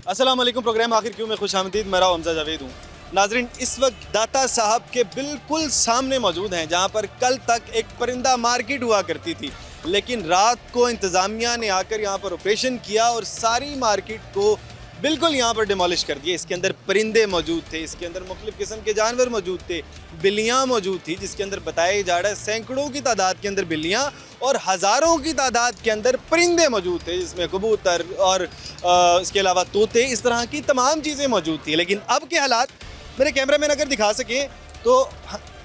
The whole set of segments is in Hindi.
अस्सलाम वालेकुम। प्रोग्राम आखिर क्यों में खुशामदीद। मेरा हमजा जावेद हूँ। नाजरीन, इस वक्त दाता साहब के बिल्कुल सामने मौजूद हैं, जहाँ पर कल तक एक परिंदा मार्केट हुआ करती थी, लेकिन रात को इंतज़ामिया ने आकर यहाँ पर ऑपरेशन किया और सारी मार्केट को बिल्कुल यहाँ पर डिमोलिश कर दिए। इसके अंदर परिंदे मौजूद थे, इसके अंदर मुख्तलिफ़ किस्म के जानवर मौजूद थे, बिल्लियाँ मौजूद थी, जिसके अंदर बताया जा रहा है सैकड़ों की तादाद के अंदर बिल्लियाँ और हज़ारों की तादाद के अंदर परिंदे मौजूद थे, जिसमें कबूतर और इसके अलावा तोते, इस तरह की तमाम चीज़ें मौजूद थी। लेकिन अब के हालात मेरे कैमरा मैन अगर दिखा सकें तो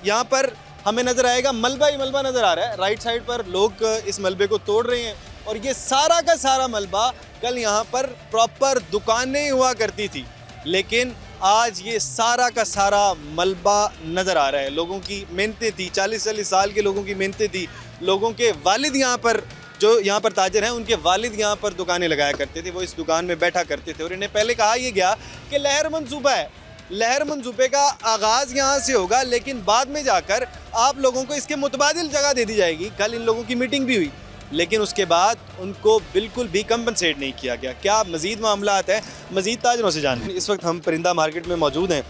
यहाँ पर हमें नज़र आएगा मलबा ही मलबा नज़र आ रहा है। राइट साइड पर लोग इस मलबे को तोड़ रहे हैं और ये सारा का सारा मलबा कल यहाँ पर प्रॉपर दुकानें हुआ करती थी, लेकिन आज ये सारा का सारा मलबा नज़र आ रहा है। लोगों की मेहनतें थी, 40-40 साल के लोगों की मेहनतें थी। लोगों के वालिद यहाँ पर, जो यहाँ पर ताजर हैं, उनके वालिद यहाँ पर दुकानें लगाया करते थे, वो इस दुकान में बैठा करते थे और इन्हें पहले कहा यह गया कि लहर मंसूबा है, लहर मंसूबे का आगाज़ यहाँ से होगा, लेकिन बाद में जाकर आप लोगों को इसके मुतबादिल जगह दे दी जाएगी। कल इन लोगों की मीटिंग भी हुई, लेकिन उसके बाद उनको बिल्कुल भी कंपनसेट नहीं किया गया। क्या मज़ीद मामलात हैं, मज़ीद ताजरों से जान। इस वक्त हम परिंदा मार्केट में मौजूद हैं,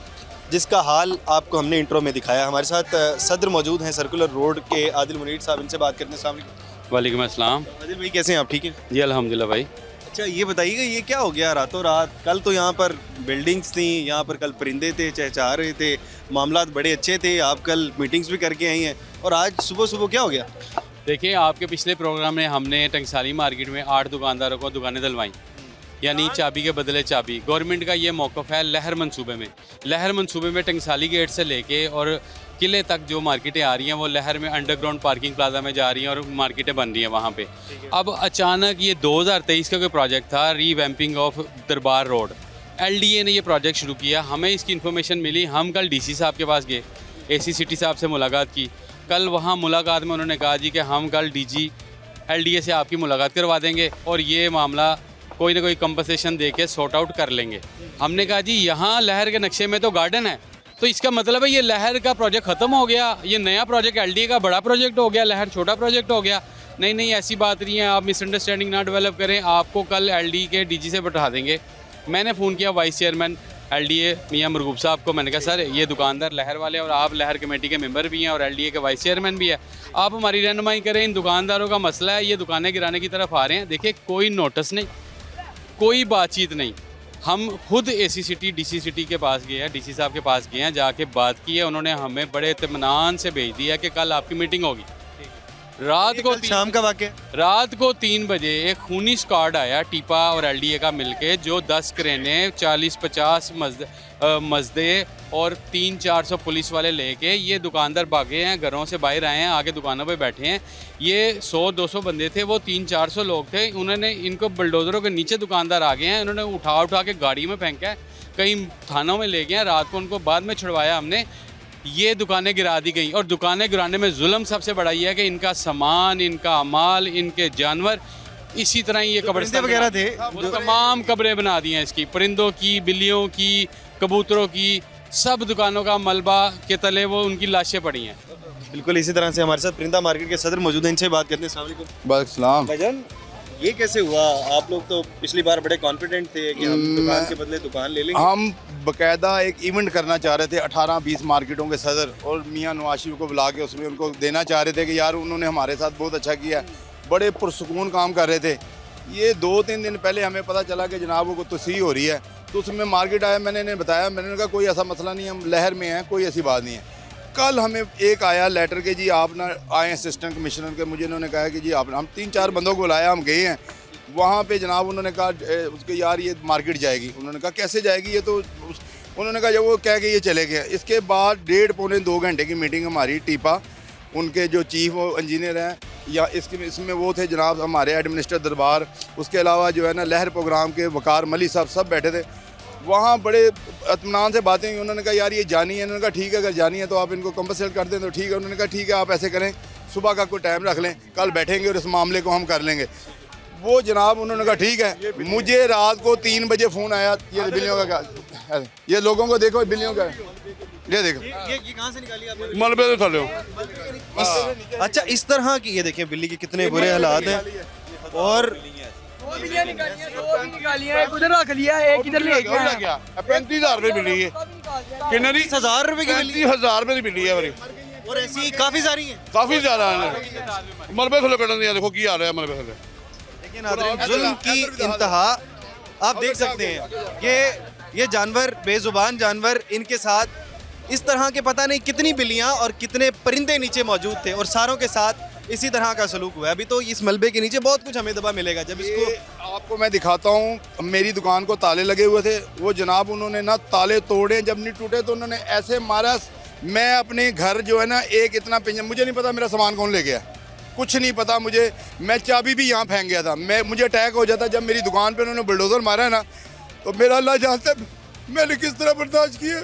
जिसका हाल आपको हमने इंट्रो में दिखाया। हमारे साथ सदर मौजूद हैं सर्कुलर रोड के, आदिल मुनीर साहब, इनसे बात करते हैं। अस्सलाम वालेकुम। वालेकुम अस्सलाम। आदिल भाई कैसे हैं आप, ठीक हैं? जी अल्हम्दुलिल्लाह भाई। अच्छा ये बताइएगा, ये क्या हो गया रातों रात? कल तो यहाँ पर बिल्डिंग्स थी, यहाँ पर कल परिंदे थे, चहचहा रहे थे, मामलात बड़े अच्छे थे, आप कल मीटिंग्स भी करके आई हैं, और आज सुबह सुबह क्या हो गया? देखिए, आपके पिछले प्रोग्राम में हमने टंगसाली मार्केट में 8 दुकानदारों को दुकानें दिलवाई, यानी चाबी के बदले चाबी। गवर्नमेंट का ये मौक़िफ़ है लहर मंसूबे में। लहर मंसूबे में टंगसाली गेट से लेके और किले तक जो मार्केटें आ रही हैं, वो लहर में अंडरग्राउंड पार्किंग प्लाजा में जा रही हैं और मार्केटें बन रही हैं वहाँ पे। अब अचानक ये 2023 का कोई प्रोजेक्ट था, रीवैम्पिंग ऑफ दरबार रोड। LDA ने ये प्रोजेक्ट शुरू किया, हमें इसकी इन्फॉर्मेशन मिली, हम कल DC साहब के पास गए, AC सिटी साहब से मुलाकात की। कल वहाँ मुलाकात में उन्होंने कहा जी कि हम कल DG LDA से आपकी मुलाकात करवा देंगे और ये मामला कोई ना कोई कंपनसेशन दे के सॉर्ट आउट कर लेंगे। हमने कहा जी यहाँ लहर के नक्शे में तो गार्डन है, तो इसका मतलब है ये लहर का प्रोजेक्ट ख़त्म हो गया, ये नया प्रोजेक्ट LDA का बड़ा प्रोजेक्ट हो गया, लहर छोटा प्रोजेक्ट हो गया। नहीं नहीं, ऐसी बात नहीं है, आप मिसअंडरस्टैंडिंग ना डेवलप करें, आपको कल LDA के DG से बैठा देंगे। मैंने फ़ोन किया वाइस चेयरमैन LDA मियां मरगूब साहब को, मैंने कहा सर ये दुकानदार लहर वाले और आप लहर कमेटी के मेंबर भी हैं और LDA के वाइस चेयरमैन भी है, आप हमारी रहनुमाई करें, इन दुकानदारों का मसला है, ये दुकानें गिराने की तरफ आ रहे हैं। देखिए, कोई नोटिस नहीं, कोई बातचीत नहीं, हम खुद AC सिटी DC सिटी के पास गए हैं, DC साहब के पास गए हैं, जाके बात की है, उन्होंने हमें बड़े इत्मीनान से भेज दिया कि कल आपकी मीटिंग होगी। रात को शाम का वाक़या, रात को 3 बजे एक खूनी स्क्वाड आया टीपा और LDA का मिलके, जो 10 क्रेनें, 40-50 मजदे और 300-400 पुलिस वाले लेके ये दुकानदार भागे हैं, घरों से बाहर आए हैं, आगे दुकानों पे बैठे हैं। ये 100-200 बंदे थे, वो 300-400 लोग थे, उन्होंने इनको बुलडोज़रों के नीचे दुकानदार आ गए हैं, उन्होंने उठा के गाड़ी में फेंका है, कई थानों में ले गए हैं। रात को उनको बाद में छुड़वाया हमने, ये दुकानें गिरा दी गई। और दुकानें गिराने में जुल्म सबसे बड़ा ये है कि इनका सामान, इनका माल, इनके जानवर, इसी तरह ही ये कब्रिस्तान वगैरह थे, वो तमाम कब्रें बना दी हैं इसकी, परिंदों की, बिल्लियों की, कबूतरों की, सब दुकानों का मलबा के तले वो उनकी लाशें पड़ी हैं। बिल्कुल इसी तरह से हमारे साथ परिंदा मार्केट के सदर मौजूद हैं, इनसे बात करते हैं। अस्सलाम वालेकुम। वालेकुम। भाईजान, ये कैसे हुआ? आप लोग तो पिछली बार बड़े कॉन्फिडेंट थे कि हम दुकान के बदले दुकान ले लेंगे। हम बकायदा एक इवेंट करना चाह रहे थे, 18-20 मार्केटों के सदर और मियां नवाज शरीफ को बुला के उसमें उनको देना चाह रहे थे कि यार उन्होंने हमारे साथ बहुत अच्छा किया, बड़े पुरसुकून काम कर रहे थे। ये 2-3 दिन पहले हमें पता चला कि जनाब को तस्वीर हो रही है, तो उसमें मार्केट आया, मैंने इन्हें बताया, मैंने कहा कोई ऐसा मसला नहीं है, हम लहर में हैं, कोई ऐसी बात नहीं है। कल हमें एक आया लेटर के जी आप ना आए असिस्टेंट कमिश्नर के, मुझे इन्होंने कहा कि जी आप, हम 3-4 बंदों को बुलाया, हम गए हैं वहाँ पे जनाब, उन्होंने कहा उसके यार ये मार्केट जाएगी। उन्होंने कहा कैसे जाएगी, ये तो उन्होंने कहा जब वो कह के ये चले गए। इसके बाद 1.5-2 घंटे की मीटिंग हमारी टीपा, उनके जो चीफ इंजीनियर हैं या इसमें वो थे जनाब हमारे एडमिनिस्ट्रेटर दरबार, उसके अलावा जो है ना लहर प्रोग्राम के वकार मलिक साहब, सब बैठे थे वहाँ। बड़े इत्मीनान से बातें हुई। उन्होंने कहा यार ये जानी है, उन्होंने कहा ठीक है, अगर जानी है तो आप इनको कंपनसेट कर दें तो ठीक है। उन्होंने कहा ठीक है, आप ऐसे करें, सुबह का कोई टाइम रख लें, कल बैठेंगे और इस मामले को हम कर लेंगे। वो जनाब उन्होंने कहा ठीक है। मुझे रात को 3 बजे फ़ोन आया, ये बिल्लियों का क्या, ये लोगों को देखो बिल्लियों का, ये देखो ये कहाँ से निकाली आपने? मलबे से थले। अच्छा, इस तरह की, ये देखिए बिल्ली के कितने बुरे हालात हैं। और बिल्लियां निकालियां, 2 भी निकालियां, एक उधर रख लिया, एक इधर ले गया। 35,000 रुपए मिली है किन्ने दी 30,000 रुपए की मिली 35,000 रुपए की मिली है मेरी और ऐसी काफी सारी हैं। काफी ज्यादा है मलबे थले कटन दिया देखो की हाल है मलबे थले लेकिन नाज़रीन जुल्म की इंतहा आप देख सकते हैं। ये जानवर, बेजुबान जानवर, इनके साथ इस तरह के पता नहीं कितनी बिल्लियां और कितने परिंदे नीचे मौजूद थे और सारों के साथ इसी तरह का सलूक हुआ है। अभी तो इस मलबे के नीचे बहुत कुछ हमें दबा मिलेगा जब इसको ये आपको मैं दिखाता हूँ। मेरी दुकान को ताले लगे हुए थे, वो जनाब उन्होंने ना ताले तोड़े, जब नहीं टूटे तो उन्होंने ऐसे मारा। मैं अपने घर जो है ना एक इतना पिंजरा, मुझे नहीं पता मेरा सामान कौन ले गया, कुछ नहीं पता मुझे। मैं चाबी भी यहाँ फेंक गया था। मुझे अटैक हो जाता जब मेरी दुकान पे उन्होंने बुलडोजर मारा है ना, तो मेरा अल्लाह जानता है मैंने किस तरह बर्दाश्त किए।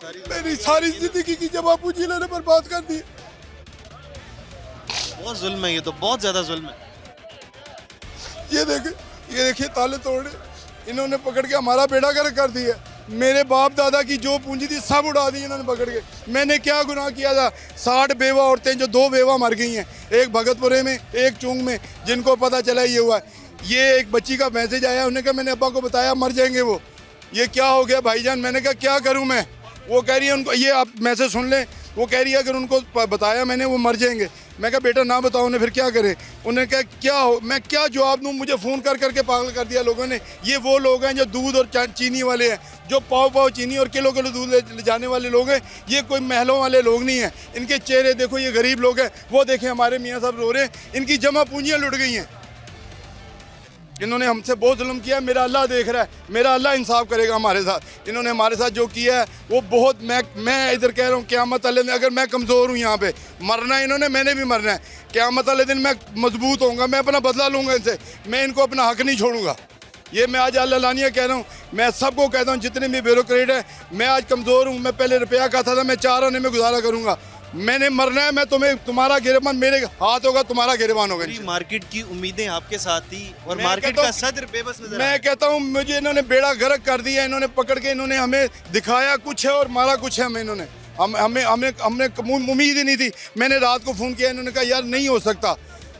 मेरी सारी जिंदगी की जमा पूंजी इन्होंने बर्बाद कर दी। बहुत जुल्म है, ये तो बहुत ज्यादा जुल्म है। ये देखिए ताले तोड़े इन्होंने पकड़ के हमारा बेड़ा गर्क कर दिया। मेरे बाप दादा की जो पूंजी थी सब उड़ा दी इन्होंने पकड़ के। मैंने क्या गुनाह किया था? 60 बेवा औरतें, जो 2 बेवा मर गई हैं, एक भगतपुरे में एक चुंग में, जिनको पता चला ये हुआ। ये एक बच्ची का मैसेज आया, उन्होंने कहा मैंने अब्बा को बताया मर जाएंगे वो। ये क्या हो गया भाईजान? मैंने कहा क्या करूं मैं? वो कह रही है उनको, ये आप मैसेज सुन लें, वो कह रही है अगर उनको बताया मैंने वो मर जाएंगे। मैं कहा बेटा ना बताओ उन्हें, फिर क्या करें? उन्होंने कहा क्या हो, मैं क्या जवाब दूं? मुझे फ़ोन कर करके पागल कर दिया लोगों ने। ये वो लोग हैं जो दूध और चीनी वाले हैं, जो पाव चीनी और किलो दूध ले जाने वाले लोग हैं। ये कोई महलों वाले लोग नहीं हैं। इनके चेहरे देखो, ये गरीब लोग हैं। वो देखें हमारे मियाँ साहब रो रहे हैं, इनकी जमा पूंजियाँ लुट गई हैं। इन्होंने हमसे बहुत जुल्म किया। मेरा अल्लाह देख रहा है, मेरा अल्लाह इंसाफ करेगा हमारे साथ। इन्होंने हमारे साथ जो किया है वो बहुत, मैं इधर कह रहा हूँ क़यामत वाले दिन अगर मैं कमज़ोर हूँ, यहाँ पे मरना है इन्होंने, मैंने भी मरना है। क़यामत वाले दिन मैं मजबूत होऊंगा, मैं अपना बदला लूँगा इनसे। मैं इनको अपना हक नहीं छोड़ूंगा। ये मैं आज अल्लाह कह रहा हूँ, मैं सबको कहता हूँ जितने भी ब्यूरोक्रेट है, मैं आज कमज़ोर हूँ। मैं पहले रुपया खाता था, मैं 4 आने में गुजारा करूँगा। मैंने मरना है, मैं तुम्हारा गिरबान मेरे हाथ होगा, तुम्हारा गिरबान होगा। मार्केट की उम्मीदें आपके साथ थी और मार्केट का सदर बेबस नजर मैं कहता हूँ मुझे इन्होंने बेड़ा गर्क कर दिया। इन्होंने पकड़ के इन्होंने हमें दिखाया कुछ है और मारा कुछ है। हमें इन्होंने हमने उम्मीद ही नहीं थी। मैंने रात को फ़ोन किया, इन्होंने कहा यार नहीं हो सकता,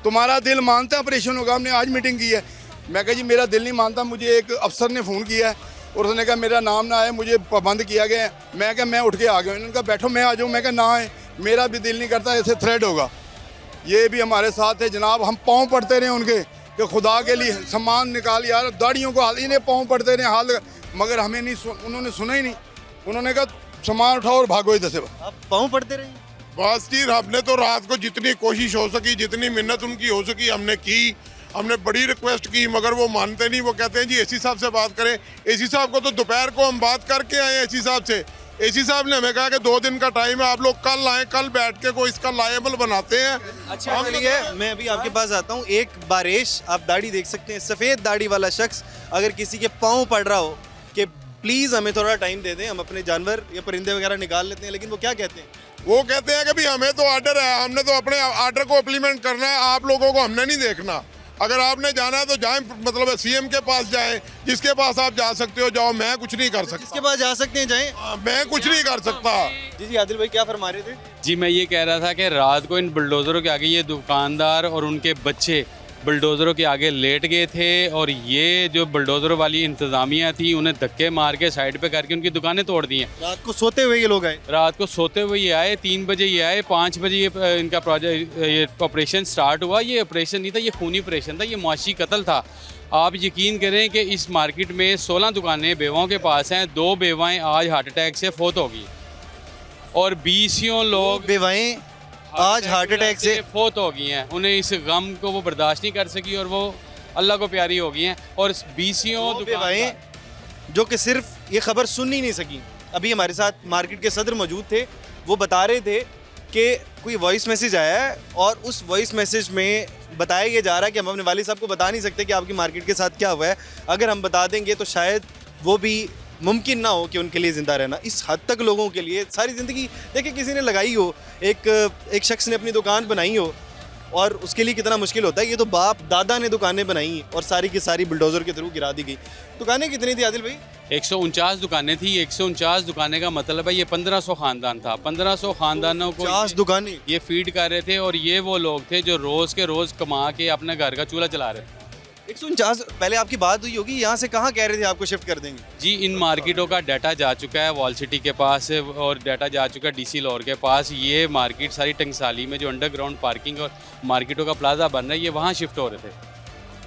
तुम्हारा दिल मानता है ऑपरेशन होगा। हमने आज मीटिंग की है। मैं कहा जी मेरा दिल नहीं मानता। मुझे एक अफसर ने फ़ोन किया है और उसने कहा मेरा नाम ना आए, मुझे पाबंद किया गया है। मैं कहा मैं उठ के आ गया। इन्होंने कहा बैठो मैं आ जाऊँ। मैं कहा ना आए, मेरा भी दिल नहीं करता, ऐसे थ्रेड होगा। ये भी हमारे साथ है जनाब। हम पाँव पड़ते रहे उनके कि खुदा के लिए सामान निकाल यार, दाढ़ियों को हाल, इन्हें पाँव पड़ते रहे हाल, मगर हमें नहीं उन्होंने सुना ही नहीं। उन्होंने कहा सामान उठाओ और भागो इधर से। आप पाँव पड़ते रहे? बस जी हमने तो रात को जितनी कोशिश हो सकी, जितनी मिन्नत उनकी हो सकी हमने की। हमने बड़ी रिक्वेस्ट की मगर वो मानते नहीं। वो कहते हैं जी एसी साहब से बात करें। एसी साहब को तो दोपहर को हम बात करके आए एसी साहब से। एसी साहब ने हमें कहा कि 2 दिन का टाइम है, आप लोग कल आएँ, कल बैठ के कोई इसका लायबल बनाते हैं। अच्छा चलिए मैं अभी आपके पास आता हूँ। एक बारिश, आप दाढ़ी देख सकते हैं, सफ़ेद दाढ़ी वाला शख्स अगर किसी के पाँव पड़ रहा हो कि प्लीज़ हमें थोड़ा टाइम दे दें, हम अपने जानवर या परिंदे वगैरह निकाल लेते हैं, लेकिन वो क्या कहते हैं? वो कहते हैं कि भाई हमें तो ऑर्डर है, हमने तो अपने ऑर्डर को इम्प्लीमेंट करना है, आप लोगों को हमने नहीं देखना। अगर आपने जाना है तो जाएं, मतलब सीएम के पास जाएं, जिसके पास आप जा सकते हो जाओ। मैं कुछ नहीं कर सकता। जिसके पास जा सकते हैं जाएं। मैं कुछ नहीं कर सकता। जी आदिल भाई क्या फरमा रहे थे? जी मैं ये कह रहा था कि रात को इन बुलडोज़रों के आगे ये दुकानदार और उनके बच्चे बुलडोज़रों के आगे लेट गए थे और ये जो बुलडोज़रों वाली इंतज़ामिया थी उन्हें धक्के मार के साइड पे करके उनकी दुकानें तोड़ दी हैं। रात को सोते हुए ये लोग आए? रात को सोते हुए ये आए, 3 बजे ये आए, 5 बजे ये इनका प्रोजेक्ट ये ऑपरेशन स्टार्ट हुआ। ये ऑपरेशन नहीं था, ये खूनी ऑपरेशन था, ये मुआशी कत्ल था। आप यकीन करें कि इस मार्केट में 16 दुकानें बेवाओं के पास हैं। 2 बेवाएँ आज हार्ट अटैक से फोत हो गई और 20 लोग बेवाएं आज हार्ट अटैक से फोत हो गई हैं। उन्हें इस गम को वो बर्दाश्त नहीं कर सकी और वो अल्लाह को प्यारी हो गई हैं। और 20 बेवाएं जो कि सिर्फ ये खबर सुन ही नहीं सकी। अभी हमारे साथ मार्केट के सदर मौजूद थे, वो बता रहे थे कि कोई वॉइस मैसेज आया है और उस वॉइस मैसेज में बताया ये जा रहा है कि हम अपने वालिद साहब को बता नहीं सकते कि आपकी मार्केट के साथ क्या हुआ है। अगर हम बता देंगे तो शायद वो भी मुमकिन ना हो कि उनके लिए ज़िंदा रहना। इस हद तक लोगों के लिए सारी ज़िंदगी देखिए किसी ने लगाई हो, एक शख्स ने अपनी दुकान बनाई हो और उसके लिए कितना मुश्किल होता है। ये तो बाप दादा ने दुकानें बनाई और सारी की सारी बुलडोज़र के थ्रू गिरा दी गई। दुकानें कितनी थी आदिल भाई? 149 दुकानें थी। 149 दुकानें का मतलब है ये 1500 ख़ानदान था। 1500 ख़ानदानों को 50 दुकानें ये फीड कर रहे थे और ये वो लोग थे जो रोज़ के रोज़ कमा के अपने घर का चूल्हा चला रहे थे। 149 पहले आपकी बात हुई होगी, यहाँ से कहाँ कह रहे थे आपको शिफ्ट कर देंगे? जी, इन मार्केटों का डाटा जा चुका है वॉल सिटी के पास और डाटा जा चुका है डीसी लाहौर के पास। ये मार्केट सारी टंगसाली में जो अंडरग्राउंड पार्किंग और मार्केटों का प्लाजा बन रहा है, ये वहाँ शिफ्ट हो रहे थे।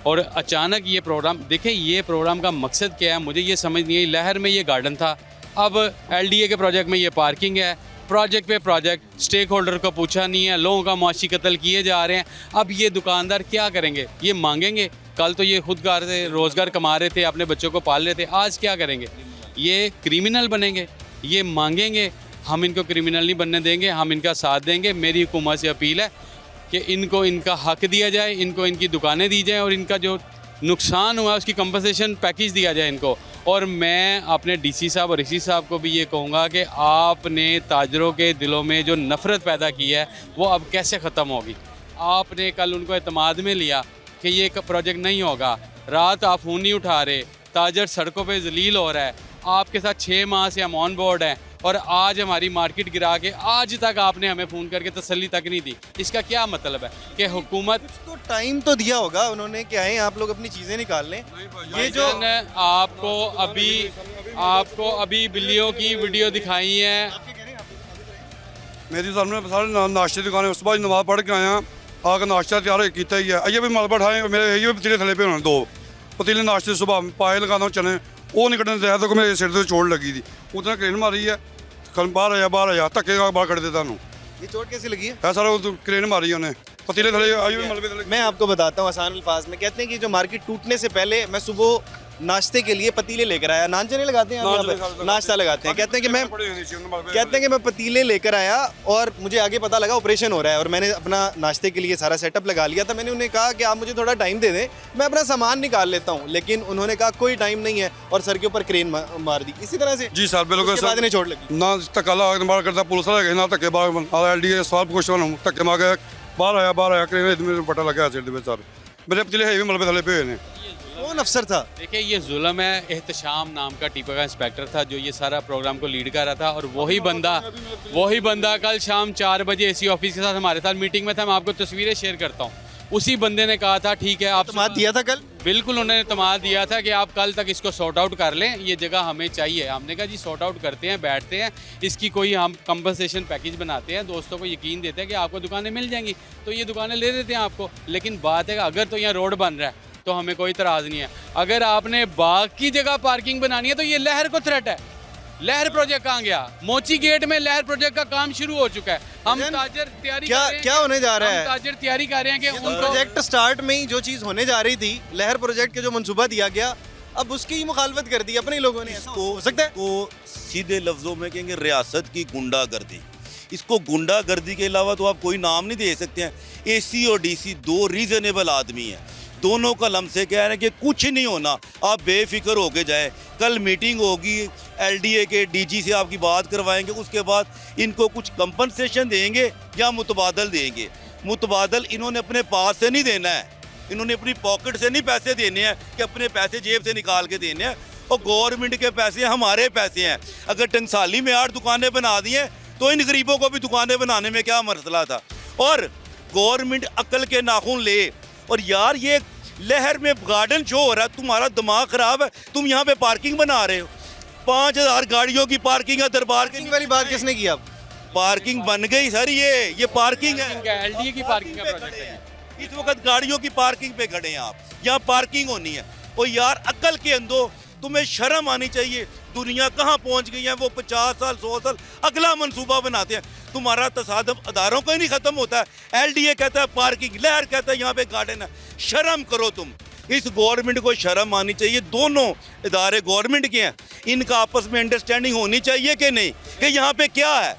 और अचानक ये प्रोग्राम, देखिए ये प्रोग्राम का मकसद क्या है मुझे ये समझ नहीं आई। लहर में ये गार्डन था, अब LDA के प्रोजेक्ट में ये पार्किंग है। प्रोजेक्ट पे प्रोजेक्ट, स्टेक होल्डर को पूछा नहीं है, लोगों का मुआशी कत्ल किए जा रहे हैं। अब ये दुकानदार क्या करेंगे? ये मांगेंगे? कल तो ये खुदगार थे, रोज़गार कमा रहे थे, अपने बच्चों को पाल रहे थे, आज क्या करेंगे? ये क्रिमिनल बनेंगे, ये मांगेंगे। हम इनको क्रिमिनल नहीं बनने देंगे, हम इनका साथ देंगे। मेरी हुकूमत से अपील है कि इनको इनका हक दिया जाए, इनको इनकी दुकानें दी जाएँ और इनका जो नुकसान हुआ उसकी कंपनसेशन पैकेज दिया जाए इनको। और मैं अपने DC साहब और इसी साहब को भी ये कहूँगा कि आपने ताजरों के दिलों में जो नफ़रत पैदा की है वो अब कैसे ख़त्म होगी? आपने कल उनको एतमाद में लिया कि ये प्रोजेक्ट नहीं होगा, रात आप फ़ोन नहीं उठा रहे, ताजर सड़कों पे जलील हो रहा है, आपके साथ 6 माह से हम ऑन बोर्ड हैं और आज हमारी मार्केट गिरा के आज तक आपने हमें फ़ोन करके तसल्ली तक नहीं दी। इसका क्या मतलब है कि हुकूमत तो टाइम तो दिया होगा उन्होंने कि आए आप लोग अपनी चीज़ें निकाल लें। ये जो आपको अभी बिल्लियों की वीडियो दिखाई है, मेरी सामने सारे नाश्ते की दुकान है, उस बाद नमाज पढ़ के आया, आकर नाश्ता तैयार किया ही है। ये भी मलबा उठाए, मेरे ये भी पतीले थले पे होने 2 पतीले नाश्ते सुबह पाए लगाता हूँ चने, वो निकलने दिया तो मेरे सिर से चोट लगी थी, उतना क्रेन मारी है, कल बाहर आया धक्के का बाहर कट देता हूँ। ये चोट कैसी लगी है? है सारा क्रेन मारी है उन्हें, पतीले थले आई भी मलबे थले। मैं आपको बताता हूँ आसान अल्फाज में, कहते हैं कि जो मार्केट टूटने से पहले मैं सुबह नाश्ते के लिए पतीले लेकर आया, नान चने लगाते हैं आप यहाँ पे? नाश्ता लगाते हैं। कहते हैं कि मैं पतीले लेकर आया और मुझे आगे पता लगा ऑपरेशन हो रहा है और मैंने अपना नाश्ते के लिए सारा सेटअप लगा लिया था। मैंने उन्हें कहा कि आप मुझे थोड़ा टाइम दे दें, मैं अपना सामान निकाल लेता हूँ, लेकिन उन्होंने कहा कोई टाइम नहीं है और सर के ऊपर क्रेन मार दी। इसी तरह से जी सर बिल्कुल उसके बाद इन्हें चोट लगी। ना धक्का बाहर करता पुलिस वाला ना धक्के बाहर LDA सब कुछ धक्के मार गया, बाहर आया क्रेन मेरे पटा लगा सिर दे सारे मेरे पतीले है भी मलबे थले पे हुए। कौन अफसर था? देखिए ये जुल्म है। एहतशाम नाम का टीपा का इंस्पेक्टर था जो ये सारा प्रोग्राम को लीड कर रहा था और वही बंदा कल शाम 4 बजे AC ऑफिस के साथ हमारे साथ मीटिंग में था। मैं आपको तस्वीरें शेयर करता हूँ। उसी बंदे ने कहा था ठीक है आप तमाद दिया था कल? बिल्कुल, उन्होंने तमाद दिया था कि आप कल तक इसको सॉर्ट आउट कर लें, ये जगह हमें चाहिए। हमने कहा जी सॉर्ट आउट करते हैं, बैठते हैं, इसकी कोई हम कंपनसेशन पैकेज बनाते हैं, दोस्तों को यकीन देते हैं कि आपको दुकानें मिल जाएंगी, तो ये दुकानें ले देते हैं आपको। लेकिन बात है अगर तो यहाँ रोड बन रहा है तो हमें कोई इतराज़ नहीं है। अगर आपने बाग की जगह पार्किंग बनानी है तो ये लहर को थ्रेट है। लहर प्रोजेक्ट कहाँ गया? मोची गेट में लहर प्रोजेक्ट का काम शुरू हो चुका है। हम ताजर तैयारी कर रहे हैं, क्या होने जा रहा है? ताजर तैयारी कर रहे हैं कि उनको प्रोजेक्ट स्टार्ट में ही जो चीज़ होने जा रही थी, लहर प्रोजेक्ट के जो मंसूबा दिया गया, अब उसकी ही मुखालफत कर दी अपने लोगों ने। ऐसा हो सकता है? को सीधे लफ्जों में कहेंगे रियासत की गुंडागर्दी। इसको गुंडागर्दी के अलावा तो आप कोई नाम नहीं दे सकते हैं। AC और DC 2 रीजनेबल आदमी हैं, दोनों का हमसे कह रहे हैं कि कुछ नहीं होना, आप बेफिक्र होके जाएं। कल मीटिंग होगी LDA के DG से, आपकी बात करवाएंगे, उसके बाद इनको कुछ कंपनसेशन देंगे या मुतबादल देंगे। मुतबादल इन्होंने अपने पास से नहीं देना है, इन्होंने अपनी पॉकेट से नहीं पैसे देने हैं कि अपने पैसे जेब से निकाल के देने हैं। और गवर्नमेंट के पैसे हमारे पैसे हैं। अगर टंगसाली में 8 दुकानें बना दी हैं तो इन गरीबों को भी दुकानें बनाने में क्या मसला था? और गवर्नमेंट अकल के नाखून ले। और यार ये लहर में गार्डन शो हो रहा है, तुम्हारा दिमाग खराब है? तुम यहाँ पे पार्किंग बना रहे हो, 5000 गाड़ियों की पार्किंग है। दरबार के वाली बात किसने की? अब पार्किंग बन गई सर, ये पार्किंग है, LDA की पार्किंग का प्रोजेक्ट है। इस वक्त गाड़ियों की पार्किंग पे खड़े हैं आप, यहाँ पार्किंग होनी है। और यार अकल के अंदर तुम्हें शर्म आनी चाहिए। दुनिया कहाँ पहुँच गई है? वो 50 साल 100 साल अगला मंसूबा बनाते हैं। तुम्हारा तसादम अदारों का ही नहीं ख़त्म होता है। LDA कहता है पार्किंग, लहर कहता है यहाँ पे गार्डन है। शर्म करो तुम। इस गवर्नमेंट को शर्म आनी चाहिए। दोनों इदारे गवर्नमेंट के हैं, इनका आपस में अंडरस्टैंडिंग होनी चाहिए कि नहीं कि यहाँ पे क्या है।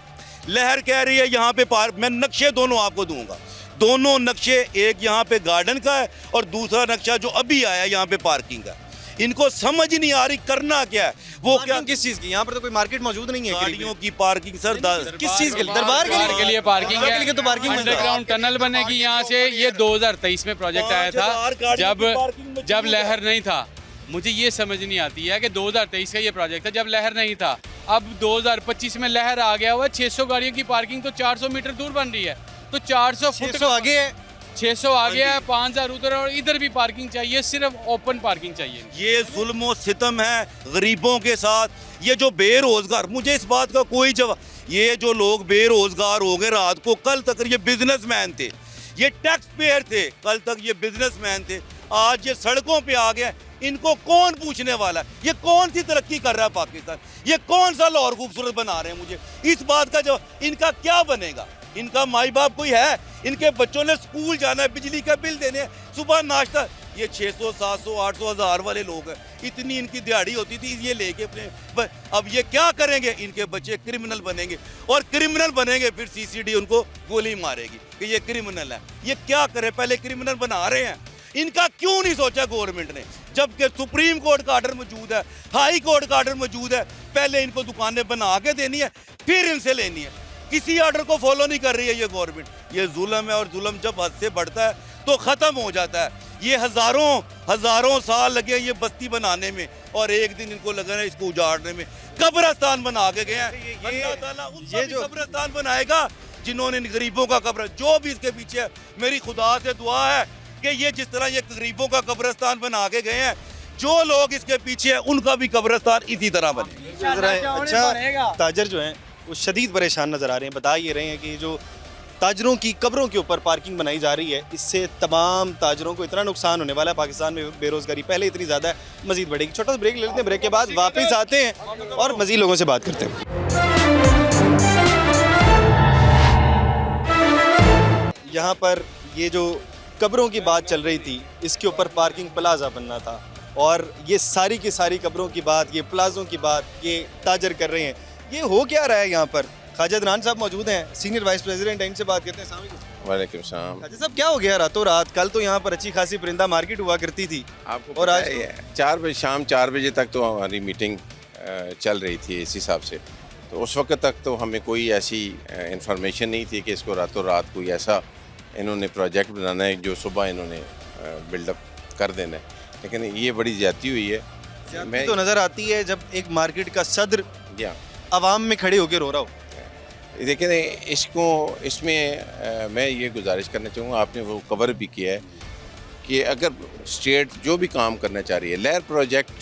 लहर कह रही है यहाँ पे पार्क, मैं नक्शे दोनों आपको दूंगा। दोनों नक्शे, एक यहाँ पे गार्डन का है और दूसरा नक्शा जो अभी आया यहाँ पे पार्किंग का। इनको समझ ही नहीं आ रही करना क्या है। वो क्या, किस चीज़ की? यहाँ पर तो कोई मार्केट मौजूद नहीं है। गाड़ियों की पार्किंग सर, किस चीज़ के लिए? दरबार के लिए पार्किंग है। के तो पार्किंग अंडरग्राउंड टनल बनेगी यहाँ से। ये 2023 में प्रोजेक्ट आया था जब लहर नहीं था। मुझे ये समझ नहीं आती है कि 2023 का ये प्रोजेक्ट था जब लहर नहीं था। अब 2025 में लहर आ गया हुआ। 600 गाड़ियों की पार्किंग तो 400 मीटर दूर बन रही है, तो 400 फुट आगे है। 600 आ गया है, 5000 उधर, और इधर भी पार्किंग चाहिए, सिर्फ ओपन पार्किंग चाहिए। ये जुल्म और सितम है गरीबों के साथ। ये जो बेरोजगार, मुझे इस बात का कोई जवाब, ये जो लोग बेरोजगार हो गए रात को, कल तक ये बिजनेसमैन थे, ये टैक्स पेयर थे, कल तक ये बिजनेसमैन थे, आज ये सड़कों पे आ गए। इनको कौन पूछने वाला है? ये कौन सी तरक्की कर रहा है पाकिस्तान? ये कौन सा लाहौर खूबसूरत बना रहे हैं? मुझे इस बात का जवाब, इनका क्या बनेगा? इनका माई बाप कोई है? इनके बच्चों ने स्कूल जाना है, बिजली का बिल देने हैं, सुबह नाश्ता। ये 600, 700, 800, 1000 वाले लोग हैं, इतनी इनकी दिहाड़ी होती थी, ये लेके अपने अब ये क्या करेंगे? इनके बच्चे क्रिमिनल बनेंगे, और क्रिमिनल बनेंगे फिर सीसीडी उनको गोली मारेगी कि ये क्रिमिनल है। ये क्या करे? पहले क्रिमिनल बना रहे हैं। इनका क्यों नहीं सोचा गवर्नमेंट ने? जबकि सुप्रीम कोर्ट का आर्डर मौजूद है, हाई कोर्ट का आर्डर मौजूद है, पहले इनको दुकानें बना के देनी है, फिर इनसे लेनी है। किसी आर्डर को फॉलो नहीं कर रही है ये गवर्नमेंट। ये जुल्म है, और जुल्म जब हद से बढ़ता है तो ख़त्म हो जाता है। ये हज़ारों साल लगे ये बस्ती बनाने में, और एक दिन इनको लगा है इसको उजाड़ने में। कब्रिस्तान बना के गए हैं। अल्लाह ताला ये जो कब्रिस्तान बनाएगा जिन्होंने इन गरीबों का कब्र, जो भी इसके पीछे है, मेरी खुदा से दुआ है कि ये जिस तरह ये गरीबों का कब्रिस्तान बना के गए हैं, जो लोग इसके पीछे हैं उनका भी कब्रिस्तान इसी तरह बने। अच्छा, ताजर जो हैं वो शदीद परेशान नज़र आ रहे हैं। बता ये रहे हैं कि जो ताजरों की कब्रों के ऊपर पार्किंग बनाई जा रही है, इससे तमाम ताजरों को इतना नुकसान होने वाला है। पाकिस्तान में बेरोजगारी पहले इतनी ज़्यादा है, मजीद बढ़ेगी। छोटा सा ब्रेक ले लेते हैं, ब्रेक के बाद वापस आते हैं और मजीद लोगों से बात करते हैं। यहाँ पर ये जो कब्रों की बात चल रही थी, इसके ऊपर पार्किंग प्लाजा बनना था, और ये सारी की सारी कब्रों की बात, ये प्लाजों की बात, ये ताजर कर रहे हैं। ये हो क्या रहा है यहाँ पर? ख्वाजा अदनान साहब मौजूद हैं, सीनियर वाइस प्रेसिडेंट हैं, इनसे बात करते हैं। अस्सलाम वालेकुम। वालेकुम सलाम। ख्वाजा साहब, क्या हो गया रातों रात? कल तो यहाँ पर अच्छी खासी परिंदा मार्केट हुआ करती थी, आपको और पता आज है, 4 बजे शाम 4 बजे तक तो हमारी मीटिंग चल रही थी इस हिसाब से। तो उस वक्त तक तो हमें कोई ऐसी इंफॉर्मेशन नहीं थी कि इसको रातों रात कोई ऐसा इन्होंने प्रोजेक्ट बनाना है जो सुबह इन्होंने बिल्डअप कर देना है। लेकिन ये बड़ी ज़्यादती हुई है। मैं तो नज़र आती है जब एक मार्केट का सदर या आवाम में खड़े होकर रो रहा हो। देखिए, इसमें मैं ये गुजारिश करना चाहूँगा, आपने वो कवर भी किया है कि अगर स्टेट जो भी काम करना चाह रही है, लहर प्रोजेक्ट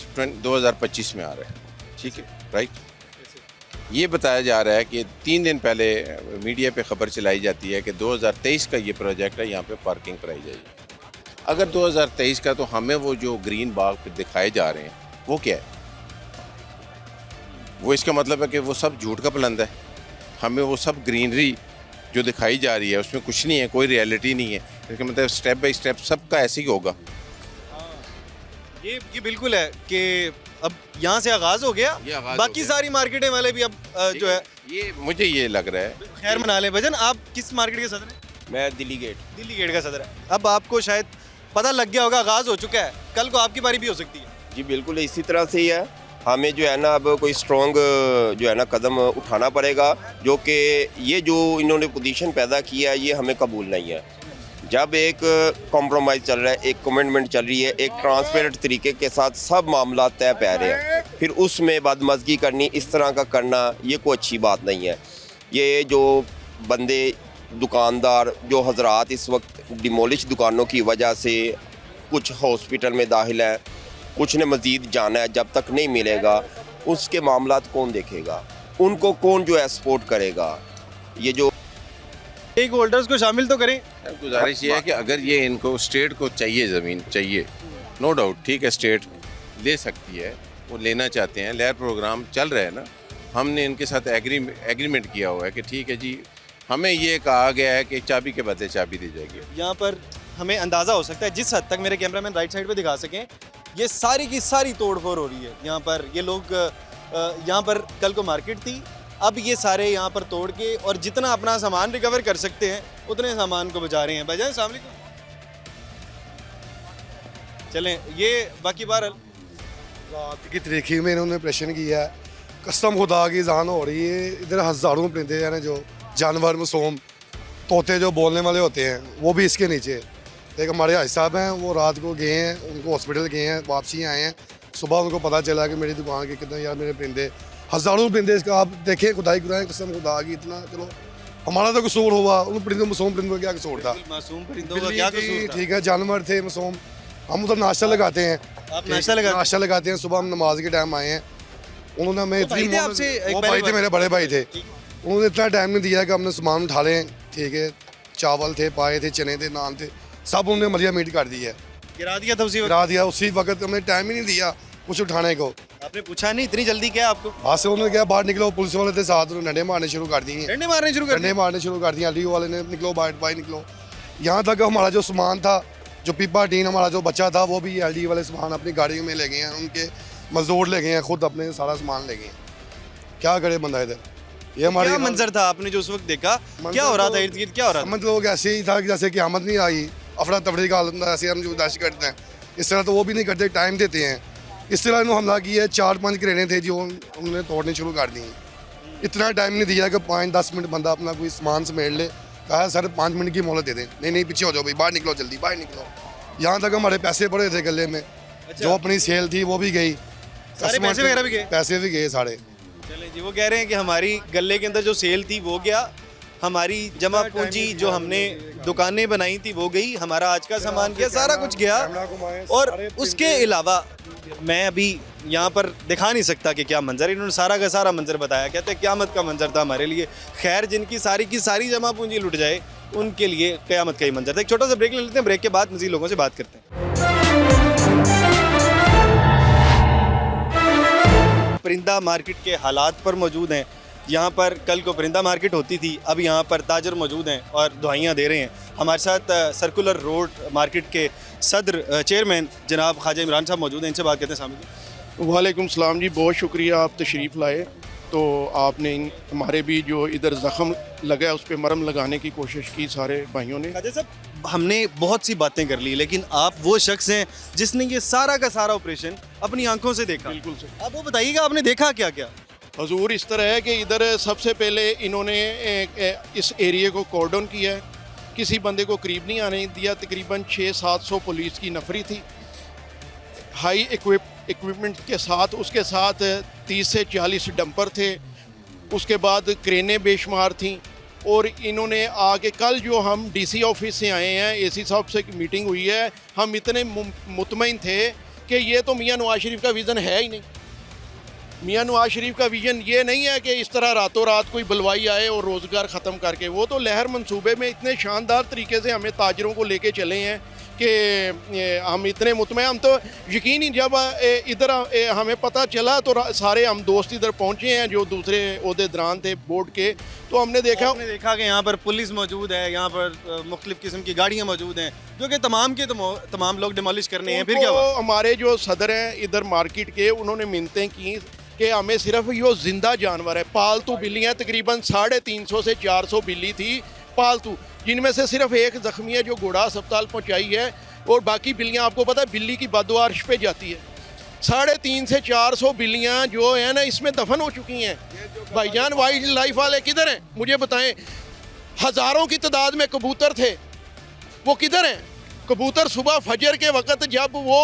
2025 में आ रहा है, ठीक है, राइट। ये बताया जा रहा है कि 3 दिन पहले मीडिया पे खबर चलाई जाती है कि 2023 का ये प्रोजेक्ट है, यहाँ पे पार्किंग कराई जाएगी। अगर 2023 का, तो हमें वो जो ग्रीन बाग पे दिखाए जा रहे हैं वो क्या है? वो इसका मतलब है कि वो सब झूठ का बुलंद है। हमें वो सब ग्रीनरी जो दिखाई जा रही है उसमें कुछ नहीं है, कोई रियलिटी नहीं है। इसका मतलब स्टेप बाय स्टेप सबका ऐसे ही होगा। ये बिल्कुल है कि अब यहाँ से आगाज हो गया, बाकी सारी मार्केटें वाले भी अब जो है, ये मुझे ये लग रहा है। खैर मना लें। भजन, आप किस मार्केट के सदर हैं? मैं दिल्ली गेट का सदर है। अब आपको शायद पता लग गया होगा, आगाज हो चुका है, कल को आपकी बारी भी हो सकती है। जी बिल्कुल इसी तरह से ही है। हमें जो है ना अब कोई स्ट्रॉन्ग जो है ना कदम उठाना पड़ेगा, जो कि ये जो इन्होंने पोजीशन पैदा किया है ये हमें कबूल नहीं है। जब एक कॉम्प्रोमाइज़ चल रहा है, एक कमिटमेंट चल रही है, एक ट्रांसपेरेंट तरीके के साथ सब मामला तय पै रहे हैं, फिर उसमें बदमज़गी करनी, इस तरह का करना, ये कोई अच्छी बात नहीं है। ये जो बंदे दुकानदार जो हजरात इस वक्त डिमोलिश दुकानों की वजह से कुछ हॉस्पिटल में दाखिल है, कुछ ने मज़ीद जाना है, जब तक नहीं मिलेगा उसके मामलात कौन देखेगा? उनको कौन जो है सपोर्ट करेगा? ये जो स्टेक होल्डर्स को शामिल तो करें। गुजारिश ये है कि अगर ये इनको स्टेट को चाहिए, ज़मीन चाहिए, नो डाउट, ठीक है, स्टेट ले सकती है, वो लेना चाहते हैं, लहर प्रोग्राम चल रहा है ना, हमने इनके साथ एग्रीमेंट किया हुआ है कि ठीक है जी, हमें ये कहा गया है कि चाबी के बदले चाबी दी जाएगी। यहाँ पर हमें अंदाज़ा हो सकता है, जिस हद तक मेरे कैमरामैन राइट साइड पे दिखा सकें, ये सारी की सारी तोड़फोड़ हो रही है। यहाँ पर ये लोग यहाँ पर कल को मार्केट थी, अब ये सारे यहाँ पर तोड़ के और जितना अपना सामान रिकवर कर सकते हैं उतने सामान को बचा रहे हैं। भाईजान अस्सलाम वालेकुम। चलें, ये बाकी बार रात की तरीके में इन्होंने ऑपरेशन किया है, कसम खुदा की जान हो रही है। इधर हज़ारों परिंदे हैं जो जानवर, मासूम तोते जो बोलने वाले होते हैं, वो भी इसके नीचे। एक हमारे हाजी साहब हैं, वो रात को गए हैं, उनको हॉस्पिटल गए हैं, वापसी आए हैं, सुबह उनको पता चला कि मेरी दुकान के कितने यार मेरे परिंदे, हज़ारों परिंदे, इसका आप देखें, खुदाई खुदाएँ कसम खुदा की, इतना चलो हमारा तो कसूर हुआ, उन परिंदों मासूम परिंदों का क्या कसूर था? मासूम परिंदों का बिल्ली क्या थी, कसूर था? ठीक है, जानवर थे मासूम। हम उधर नाश्ता लगाते हैं, आप नाश्ता लगाते हैं? नाश्ता लगाते हैं, सुबह हम नमाज के टाइम आए हैं, उन्होंने हमें भाई थे आपसे? एक वो पहले भाई थे, भाई? मेरे बड़े भाई थे। ठीक। उन्होंने इतना टाइम नहीं दिया कि हमने सामान उठा लें, ठीक है, चावल थे, पाए थे, चने थे, नान थे, सब उन्होंने मलिया मीट कर दिया, गिरा दिया था उसी वक्त? गिरा दिया उसी वक्त। हमें टाइम ही नहीं दिया कुछ उठाने को। आपने पूछा नहीं इतनी जल्दी क्या आपको? हाथ से उन्होंने क्या बाहर निकलो, पुलिस वाले थे साथ, उन्होंने डंडे मारने शुरू कर दिए, डंडे मारने शुरू कर डंडे मारने शुरू कर दिए। एलडीओ वाले ने निकलो बाहर निकलो। यहाँ तक हमारा जो सामान था, जो पीपा टीन हमारा जो बच्चा था, वो भी एलडीओ वाले सामान अपनी गाड़ियों में ले गए हैं, उनके मजदूर ले गए हैं, खुद अपने सारा सामान ले गए हैं। क्या करे बंदा इधर? ये हमारे क्या मंजर था आपने जो उस वक्त देखा? क्या हो रहा था इर्द गिर्द, क्या हो रहा था? समझ लोग ऐसे ही था कि जैसे क़यामत नहीं आई, अफरा तफरी का हालत में ऐसे हम जो बर्दाश्त करते हैं, इस तरह तो वो भी नहीं करते, टाइम देते हैं। इस तरह इन्होंने हमला किया है, 4-5 क्रेनें थे जो उन्होंने तोड़ने शुरू कर दी। इतना टाइम नहीं दिया कि 5-10 मिनट बंदा अपना कोई सामान समेट ले। कहा सर 5 मिनट की मोहलत दे दें। नहीं पीछे हो जाओ भाई, बाहर निकलो, जल्दी बाहर निकलो। यहाँ तक हमारे पैसे पड़े थे गले में, जो अपनी सेल थी वो भी गई, सारे पैसे वगैरह भी गए? पैसे भी गए सारे। चलें जी, वो कह रहे हैं कि हमारी गले के अंदर जो सेल थी वो गया, हमारी जमा पूंजी जो हमने दुकानें बनाई थी वो गई, हमारा आज का सामान गया, सारा कुछ गया। और उसके अलावा मैं अभी यहाँ पर दिखा नहीं सकता कि क्या मंजर है, इन्होंने सारा का सारा मंजर बताया। कहते हैं क़यामत का मंजर था हमारे लिए। खैर, जिनकी सारी की सारी जमा पूंजी लुट जाए उनके लिए क़यामत का ही मंजर था। एक छोटा सा ब्रेक ले लेते हैं, ब्रेक के बाद मज़ीद लोगों से बात करते हैं। परिंदा मार्केट के हालात पर मौजूद हैं। यहाँ पर कल को परिंदा मार्केट होती थी, अब यहाँ पर ताजर मौजूद हैं और दुआइयाँ दे रहे हैं। हमारे साथ सर्कुलर रोड मार्केट के सदर चेयरमैन जनाब ख्वाजा इमरान साहब मौजूद हैं, इनसे बात करते हैं। सामने वालेकुम सलाम जी, बहुत शुक्रिया आप तशरीफ़ लाए। तो आपने हमारे भी जो इधर ज़ख़म लगा है उस पर मरहम लगाने की कोशिश की सारे भाइयों ने। ख्वाजा साहब, हमने बहुत सी बातें कर ली, लेकिन आप वो शख्स हैं जिसने ये सारा का सारा ऑपरेशन अपनी आंखों से देखा। बिल्कुल सही। आप वो बताइएगा आपने देखा क्या क्या? हजूर, इस तरह है कि इधर सबसे पहले इन्होंने इस एरिया को कॉर्डन किया है, किसी बंदे को करीब नहीं आने दिया। तकरीबन 600-700 पुलिस की नफरी थी, हाई इक्विपमेंट के साथ। उसके साथ 30 से 40 डंपर थे, उसके बाद क्रेनें बेशुमार थीं। और इन्होंने आके कल जो हम डीसी ऑफिस से आए हैं, एसी साहब से मीटिंग हुई है, हम इतने मुतमईन थे कि ये तो मियां नवाज शरीफ का विज़न है ही नहीं। मियां नवाज शरीफ का विजन ये नहीं है कि इस तरह रातों रात कोई बलवाई आए और रोज़गार ख़त्म करके। वो तो लहर मंसूबे में इतने शानदार तरीके से हमें ताजरों को लेके चले हैं कि हम इतने मुतमईन, हम तो यकीन ही जब इधर हमें पता चला तो सारे हम दोस्त इधर पहुँचे हैं जो दूसरे ओहदेदारान थे बोर्ड के। तो हमने देखा कि यहाँ पर पुलिस मौजूद है, यहाँ पर मुख्तलिफ किस्म की गाड़ियाँ मौजूद हैं, जो कि तमाम के तमाम लोग डिमोलिश करने हैं। फिर क्या हुआ? हमारे जो सदर हैं इधर मार्केट के, उन्होंने मिन्नतें की कि हमें सिर्फ ये जिंदा जानवर है, पालतू बिल्लियाँ तकरीबन 350 से 400 बिल्ली थी पालतू, जिनमें से सिर्फ एक ज़ख्मी है जो घोड़ा अस्पताल पहुँचाई है, और बाकी बिल्लियाँ आपको पता है बिल्ली की बददुआ अर्श पे जाती है। 350 से 400 बिल्लियाँ जो है ना इसमें दफन हो चुकी हैं। भाईजान वाइल्ड लाइफ वाले किधर हैं मुझे बताएं। हज़ारों की तादाद में कबूतर थे, वो किधर हैं? कबूतर सुबह फजर के वक़्त जब वो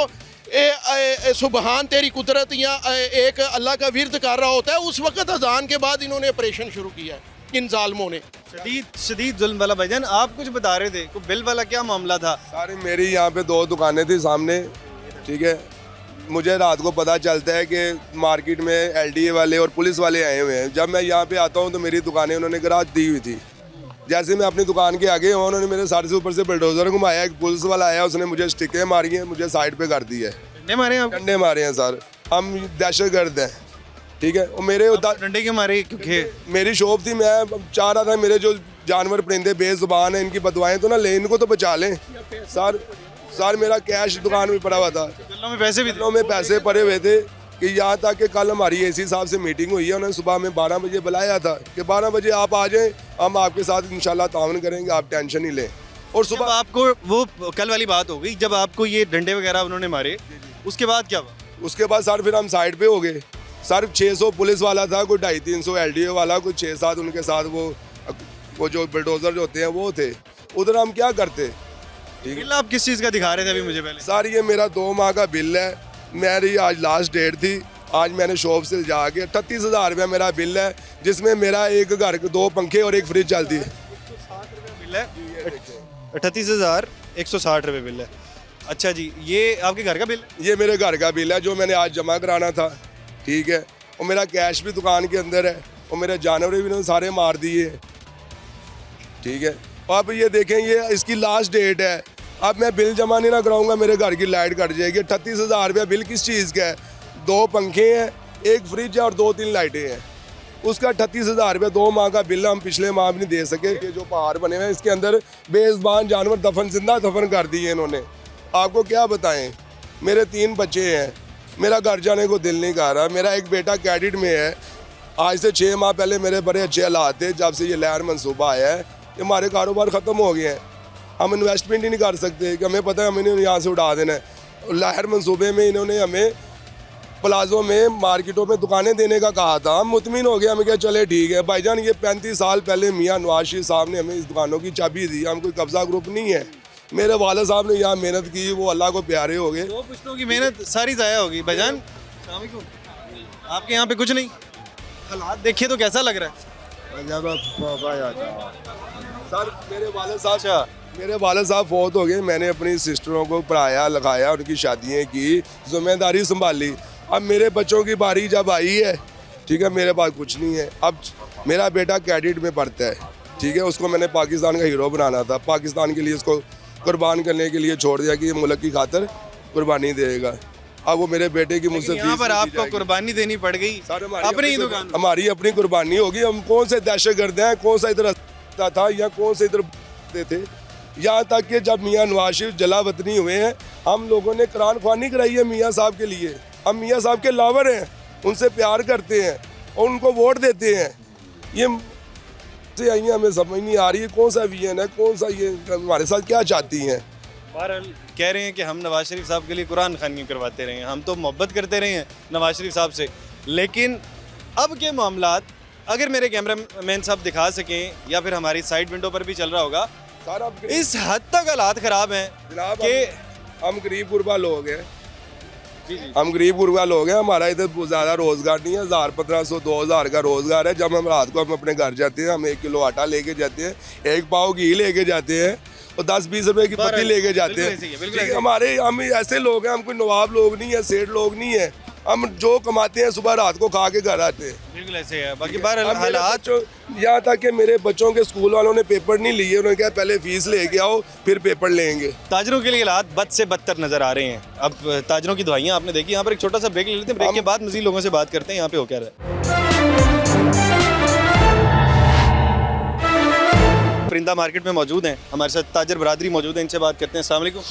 सुबहान तेरी कुदरत या एक अल्लाह का विरद कर रहा होता है, उस वक़्त अजान के बाद इन्होंने ऑपरेशन शुरू किया है इन जालमों ने। शदीद जुल्म वाला। भाईजान आप कुछ बता रहे थे, कोई बिल वाला क्या मामला था? सारी मेरी यहाँ पे 2 दुकानें थी सामने, ठीक है। मुझे रात को पता चलता है कि मार्केट में एलडीए वाले और पुलिस वाले आए हुए हैं। जब मैं यहाँ पे आता हूँ तो मेरी दुकानें उन्होंने गराज दी हुई थी। जैसे मैं अपनी दुकान के आगे हुआ, उन्होंने मेरे सर से ऊपर से बुलडोजर घुमाया, एक पुलिस वाला आया, उसने मुझे स्टिकें मारी हैं, मुझे साइड पे कर दी है। डंडे मारे हैं सर, हम दहशतगर्द हैं, ठीक है। और मेरे डंडे क्यों मारे? क्योंकि मेरी शॉप थी, मैं चाह रहा था मेरे जो जानवर परिंदे बेजुबान हैं इनकी बदवाएं तो ना ले, इनको तो बचा लें सर। मेरा कैश दुकान में पड़ा हुआ था, गल्लों में पैसे पड़े हुए थे कि यहाँ तक कि कल हमारी एसी साहब से मीटिंग हुई है, उन्होंने सुबह में 12 बजे बुलाया था कि 12 बजे आप आ जाएं, हम आपके साथ इंशाल्लाह ताउन करेंगे, आप टेंशन नहीं लें। और सुबह आपको वो कल वाली बात हो गई जब आपको ये डंडे वगैरह उन्होंने मारे, उसके बाद क्या हुआ? उसके बाद सर फिर हम साइड पे हो गए सर। 600 पुलिस वाला था, कोई 250-300 एलडीओ वाला, कोई 6-7 उनके साथ वो जो बुलडोजर जो होते हैं वो थे। उधर हम क्या करते? बिल आप किस चीज़ का दिखा रहे थे अभी मुझे पहले? सर ये मेरा 2 माह का बिल है, मेरी आज लास्ट डेट थी, आज मैंने शॉप से जाके 38,000 रुपया मेरा बिल है, जिसमें मेरा एक घर के 2 पंखे और एक फ्रिज चलती है। बिल है 38,160 रुपये बिल है। अच्छा जी, ये आपके घर का बिल है? ये मेरे घर का बिल है जो मैंने आज जमा कराना था, ठीक है। और मेरा कैश भी दुकान के अंदर है और मेरे जानवर भी इन्होंने सारे मार दिए, ठीक है। और अब ये देखें, ये इसकी लास्ट डेट है, अब मैं बिल जमा नहीं ना कराऊंगा मेरे घर की लाइट कट जाएगी। 38,000 रुपया बिल किस चीज़ का है? 2 पंखे हैं, एक फ्रिज है और 2-3 लाइटें हैं, उसका 38,000 रुपया 2 माह का बिल हम पिछले माह भी नहीं दे सके। ये जो पहाड़ बने हुए हैं इसके अंदर बेज़बान जानवर जिंदा दफन कर दिए इन्होंने। आपको क्या बताएं, मेरे 3 बच्चे हैं, मेरा घर जाने को दिल नहीं कर रहा। मेरा एक बेटा कैडेट में है, आज से 6 माह पहले मेरे बड़े अच्छे हालात थे, जब से ये लहर मंसूबा आया है ये हमारे कारोबार ख़त्म हो गए हैं। हम इन्वेस्टमेंट ही नहीं कर सकते कि हमें पता है हमें यहाँ से उड़ा देना है। लहर मंसूबे में इन्होंने हमें प्लाजो में मार्केटों में दुकानें देने का कहा था, हम मुतमिन हो गए, हमें क्या चले ठीक है। भाईजान ये 35 साल पहले मियाँ नवाज शरीफ साहब ने हमें इस दुकानों की चाबी दी, हम कोई कब्जा ग्रुप नहीं है। मेरे वाले साहब ने यहाँ मेहनत की, वो अल्लाह को प्यारे हो गए। 2 पुश्तों की मेहनत सारी ज़ाया होगी। भाईजान आपके यहाँ पे कुछ नहीं, हालात देखिए तो कैसा लग रहा है? सर मेरे वाले साहब फौत हो गए, मैंने अपनी सिस्टरों को पढ़ाया लिखाया, उनकी शादियाँ की, जिम्मेदारी संभाली। अब मेरे बच्चों की बारी जब आई है, ठीक है, मेरे पास कुछ नहीं है। अब मेरा बेटा कैडेट में पढ़ता है, ठीक है, उसको मैंने पाकिस्तान का हीरो बनाना था, पाकिस्तान के लिए उसको कुर्बान करने के लिए छोड़ दिया कि ये मुल्क की खातिर कुर्बानी देगा। अब वो मेरे बेटे की मुझसे यहाँ पर आपको कुर्बानी देनी पड़ गई अपनी ही दुकान, हमारी अपनी कुर्बानी होगी। हम कौन से दहशतगर्द हैं, कौन सा इधर था या कौन से इधर थे। यहाँ तक कि जब मियाँ नवाज शरीफ जला वतनी हुए हैं, हम लोगों ने कुरान ख्वानी कराई है मियाँ साहब के लिए। हम मियाँ साहब के लावर हैं, उनसे प्यार करते हैं और उनको वोट देते हैं। ये से आई हमें समझ नहीं आ रही है कौन सा विजन है, कौन सा ये हमारे साथ क्या चाहती हैं। बहरहाल कह रहे हैं कि हम नवाज शरीफ साहब के लिए कुरान खानी करवाते रहे हैं, हम तो मोहब्बत करते रहे हैं नवाज शरीफ साहब से, लेकिन अब के मामलात अगर मेरे कैमरामैन साहब दिखा सकें या फिर हमारी साइड विंडो पर भी चल रहा होगा, इस हद तक हालात ख़राब हैं कि हम गरीब गुरबा लोग हैं। हम गरीब गुरबा लोग हैं, हमारा इधर ज़्यादा रोज़गार नहीं है, 1000-1500 2000 का रोज़गार है। जब हम रात को हम अपने घर जाते हैं, हम 1 किलो आटा लेके जाते हैं, 1 पाव घी लेके जाते हैं और 10-20 रुपए की पत्ती लेके जाते हैं। हमारे हम ऐसे लोग हैं, हम कोई नवाब लोग नहीं है, सेठ लोग नहीं है। हम जो कमाते हैं सुबह रात को खा के घर आते हैं, बिल्कुल ऐसे है। बाकी हालात यहाँ तक कि मेरे बच्चों के स्कूल वालों ने पेपर नहीं लिए, उन्होंने कहा पहले फीस लेके आओ फिर पेपर लेंगे। ताजरों के लिए हालात बद से बदतर नजर आ रहे हैं। अब ताजरों की दवाइयाँ आपने देखी। यहाँ पर एक छोटा सा ब्रेक ले लेते हैं, ब्रेक के बाद मजीद लोगों से बात करते हैं यहाँ पे हो क्या रहा है। परिंदा मार्केट में मौजूद हैं, हमारे साथ ताजर बरादरी मौजूद है, इनसे बात करते हैं। अस्सलाम वालेकुम।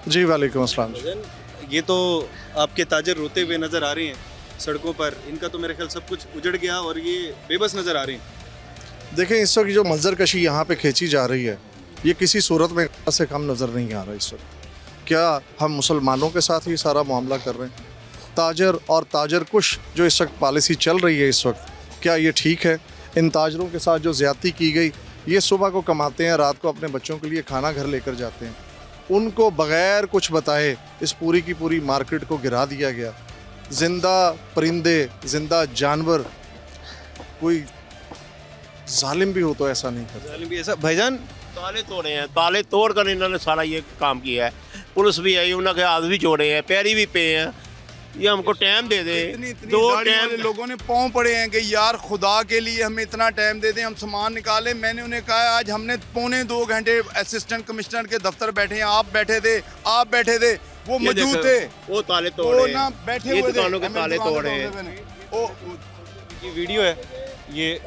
जी वालेकुम अस्सलाम। ये तो आपके ताजर रोते हुए नज़र आ रहे हैं सड़कों पर, इनका तो मेरे ख्याल सब कुछ उजड़ गया और ये बेबस नज़र आ रहे हैं। देखें इस वक्त जो मंजर कशी यहाँ पे खींची जा रही है, ये किसी सूरत में से कम नज़र नहीं आ रहा इस वक्त। क्या हम मुसलमानों के साथ ही सारा मामला कर रहे हैं? ताजर और ताजर कुश जो इस वक्त पॉलिसी चल रही है इस वक्त, क्या ये ठीक है? इन ताजरों के साथ जो ज़्यादती की गई, ये सुबह को कमाते हैं, रात को अपने बच्चों के लिए खाना घर लेकर जाते हैं, उनको बग़ैर कुछ बताए इस पूरी की पूरी मार्केट को गिरा दिया गया। जिंदा परिंदे, जिंदा जानवर, कोई जालिम भी हो तो ऐसा नहीं करता। जालिम भी ऐसा भाईजान ताले तोड़े हैं, ताले तोड़ कर इन्होंने सारा ये काम किया है। पुलिस भी आई, उन्होंने हाथ भी जोड़े हैं, पैरी भी पे हैं। ये हमको टाइम दे दे, दो टाइम। लोगों ने पाँव पड़े हैं कि यार खुदा के लिए हमें इतना टाइम दे दें, हम सामान निकालें। मैंने उन्हें कहा आज हमने 2.25 घंटे असिस्टेंट कमिश्नर के दफ्तर बैठे हैं, आप बैठे थे, वो मौजूद थे, वो ताले तोड़े ना बैठे हुए थे, दुकानों के ताले तोड़े। ये वीडियो है, ये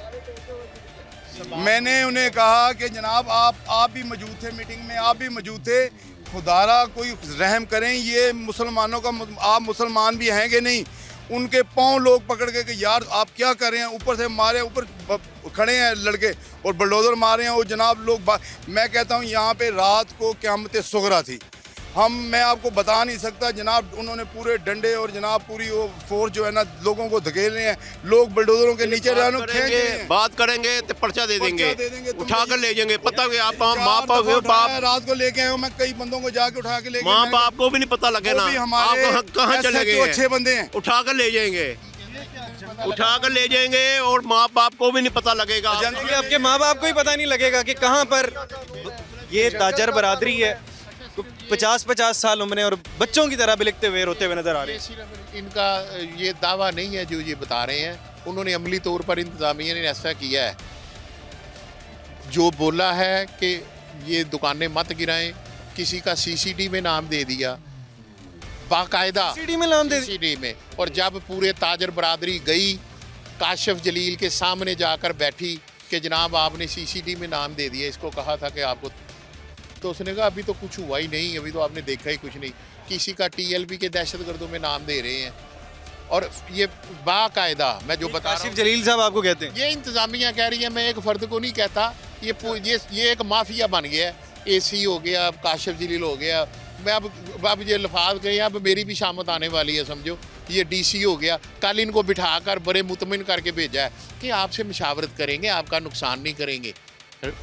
मैंने उन्हें कहा कि जनाब आप भी मौजूद थे मीटिंग में, आप भी मौजूद थे, खुदारा कोई रहम करें, ये मुसलमानों का, आप मुसलमान भी हैं कि नहीं। उनके पाँव लोग पकड़ के कि यार आप क्या कर रहे हैं, ऊपर से मारे, ऊपर खड़े हैं लड़के और बुलडोज़र मारे हैं वो जनाब लोग। मैं कहता हूँ यहाँ पे रात को क़यामत सुगरा थी। मैं आपको बता नहीं सकता जनाब, उन्होंने पूरे डंडे और जनाब पूरी वो फोर्स जो है ना लोगों को धकेल रहे हैं, लोग बुलडोजरों के नीचे बात करेंगे तो पर्चा दे देंगे, उठा कर ले जाएंगे। पता है आप माँ बाप रात को लेके आए हूँ मैं, कई बंदों को जाके उठा के लेके, माँ बाप को भी नहीं पता लगे ना आप कहाँ चले गए, अच्छे बंदे हैं, उठा कर ले जाएंगे, उठा कर ले जाएंगे और माँ बाप को भी नहीं पता लगेगा। आपके माँ बाप को ही पता नहीं लगेगा कि कहाँ पर ये ताजर बरादरी है, 50-50 साल उम्र है और बच्चों की तरह बिलखते हुए रोते हुए नजर आ रहे हैं। सिर्फ इनका ये दावा नहीं है जो ये बता रहे हैं, उन्होंने अमली तौर पर इंतजामिया ने ऐसा किया है, जो बोला है कि ये दुकानें मत गिराएं, किसी का सीसीडी में नाम दे दिया, बाकायदा सीसीडी में नाम दे सीसीडी में। और जब पूरे ताजर बरादरी गई काशिफ जलील के सामने जाकर बैठी कि जनाब आपने सीसीडी में नाम दे दिया, इसको कहा था कि आपको, तो उसने कहा अभी तो कुछ हुआ ही नहीं, अभी तो आपने देखा ही कुछ नहीं, किसी का टीएलबी के दहशतगर्दों में नाम दे रहे हैं। और ये बाकायदा मैं जो बता रहा हूँ, जलील साहब आपको कहते हैं, ये इंतजामिया कह रही है, मैं एक फ़र्द को नहीं कहता, ये एक माफिया बन गया है। एसी हो गया, अब काशिफ जलील हो गया, मैं अब ये लफाज कहें, अब मेरी भी शामत आने वाली है समझो, ये डीसी हो गया। कल इनको बिठा कर बड़े मुतमिन करके भेजा है कि आपसे मशावरत करेंगे, आपका नुकसान नहीं करेंगे,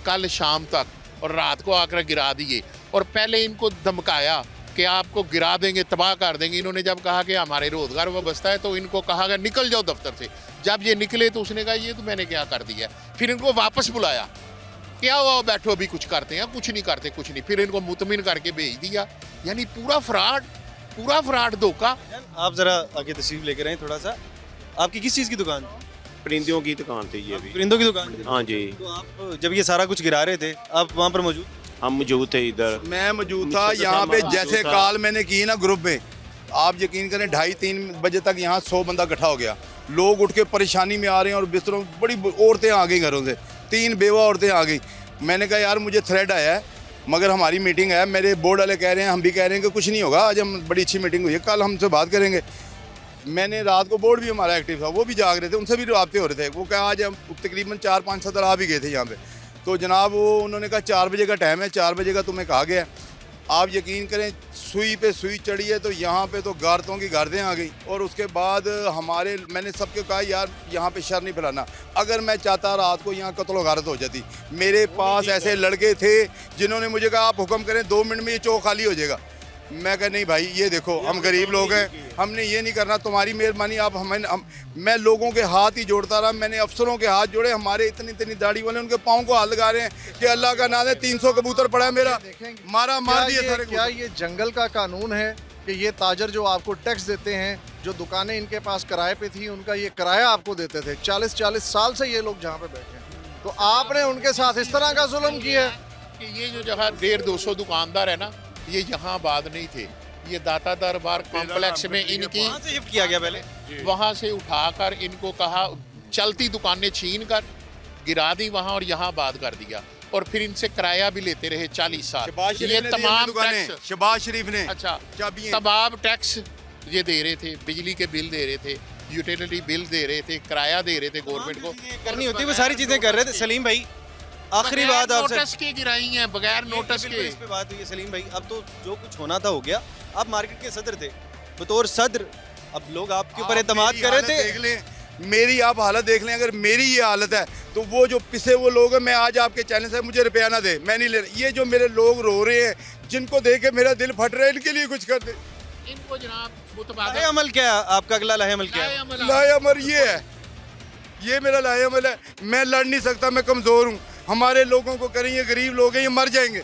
कल शाम तक, और रात को आकर गिरा दिए। और पहले इनको धमकाया कि आपको गिरा देंगे, तबाह कर देंगे। इन्होंने जब कहा कि हमारे रोज़गार वाबस्ता है तो इनको कहा गया निकल जाओ दफ्तर से। जब ये निकले तो उसने कहा ये तो मैंने क्या कर दिया। फिर इनको वापस बुलाया, क्या हुआ बैठो अभी कुछ करते हैं, कुछ नहीं करते, कुछ नहीं। फिर इनको मुतमिन करके भेज दिया। यानी पूरा फ्रॉड धोखा। आप जरा आगे तशरीफ लेकर आए थोड़ा सा। आपकी किस चीज़ की दुकान? परिंदों की दुकान थी ये भी। परिंदों की दुकान? हाँ जी। तो आप जब ये सारा कुछ गिरा रहे थे आप वहाँ पर मौजूद? हम मौजूद थे इधर, मैं मौजूद था यहाँ पे। जैसे कॉल मैंने की ना ग्रुप में, आप यकीन करें 2:30-3 बजे तक यहाँ 100 बंदा इकट्ठा हो गया। लोग उठ के परेशानी में आ रहे हैं और बिस्तरों, बड़ी औरतें आ गई घरों से, 3 बेवा औरतें आ गई। मैंने कहा यार मुझे थ्रेड आया है, मगर हमारी मीटिंग है, मेरे बोर्ड वाले कह रहे हैं, हम भी कह रहे हैं कि कुछ नहीं होगा, आज हम बड़ी अच्छी मीटिंग हुई है, कल हमसे बात करेंगे। मैंने रात को बोर्ड भी हमारा एक्टिव था, वो भी जाग रहे थे, उनसे भी रब्ते हो रहे थे। वो क्या आज हम तकरीबन 4-5 सदर आ भी गए थे यहाँ पे। तो जनाब वो उन्होंने कहा 4 बजे का टाइम है, 4 बजे का तुम्हें कहा गया। आप यकीन करें सुई पे सुई चढ़ी है, तो यहाँ पे तो गारतों की गारदें आ गई। और उसके बाद मैंने सबके कहा यार यहाँ पे शर नहीं फैलाना। अगर मैं चाहता रात को यहाँ कत्ल गारत हो जाती। मेरे पास ऐसे लड़के थे जिन्होंने मुझे कहा आप हुक्म करें 2 मिनट में ये चौक खाली हो जाएगा। मैं कहा नहीं भाई, ये देखो हम गरीब लोग हैं, हमने ये नहीं करना, तुम्हारी मेहरबानी। आप मैं लोगों के हाथ ही जोड़ता रहा, मैंने अफसरों के हाथ जोड़े। हमारे इतनी दाढ़ी वाले उनके पाँव को हाथ लगा रहे हैं कि अल्लाह का नाम है 300 कबूतर पड़ा है मेरा, मार दिया सारे। क्या ये जंगल का कानून है कि ये ताजर जो आपको टैक्स देते हैं, जो दुकानें इनके पास किराए पे थी उनका ये किराया आपको देते थे, 40-40 साल से ये लोग जहाँ पे बैठे हैं, तो आपने उनके साथ इस तरह का जुल्म किया है कि ये जो जगह 150-200 दुकानदार है ना, ये यहाँ आबाद नहीं थे, ये दाता दरबार कॉम्प्लेक्स में इनकी शिफ्ट किया गया। पहले वहाँ से उठाकर इनको कहा, चलती दुकानें छीन कर गिरा दी वहाँ और यहाँ आबाद कर दिया। और फिर इनसे किराया भी लेते रहे 40 साल। ये तमाम टैक्स शहबाज शरीफ ने, अच्छा तमाम टैक्स ये दे रहे थे, बिजली के बिल दे रहे थे, यूटिलिटी बिल दे रहे थे, किराया दे रहे थे गवर्नमेंट को, करनी होती वो सारी चीज़ें कर रहे थे। सलीम भाई आखिरी बात आपसे, नोटिस के गिराई हैं, बगैर नोटिस के। इस पे बात हुई है सलीम भाई, अब तो जो कुछ होना था हो गया। आप मार्केट के सदर थे, बतौर सदर अब लोग आपके ऊपर एतमाद कर रहे थे। देख लें मेरी आप हालत देख लें, अगर मेरी ये हालत है तो वो जो पिसे वो लोग हैं, मैं आज आपके चैनल से मुझे रुपया ना दे, मैं नहीं ले रहा। ये जो मेरे लोग रो रहे हैं, जिनको देख के मेरा दिल फट रहा है, इनके लिए कुछ कर दे। इनको जनाब लाहे अमल क्या है आपका? अगला लाहे अमल क्या है? लाहे अमल ये है, ये मेरा लाहे अमल है। मैं लड़ नहीं सकता, मैं कमज़ोर हूँ। हमारे लोगों को करें, ये गरीब लोग हैं, ये मर जाएंगे,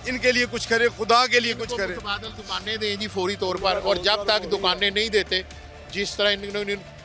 इनके लिए कुछ करें, खुदा के लिए कुछ करें। दुकानें दें जी फौरी तौर पर। और जब तक दुकानें नहीं देते, जिस तरह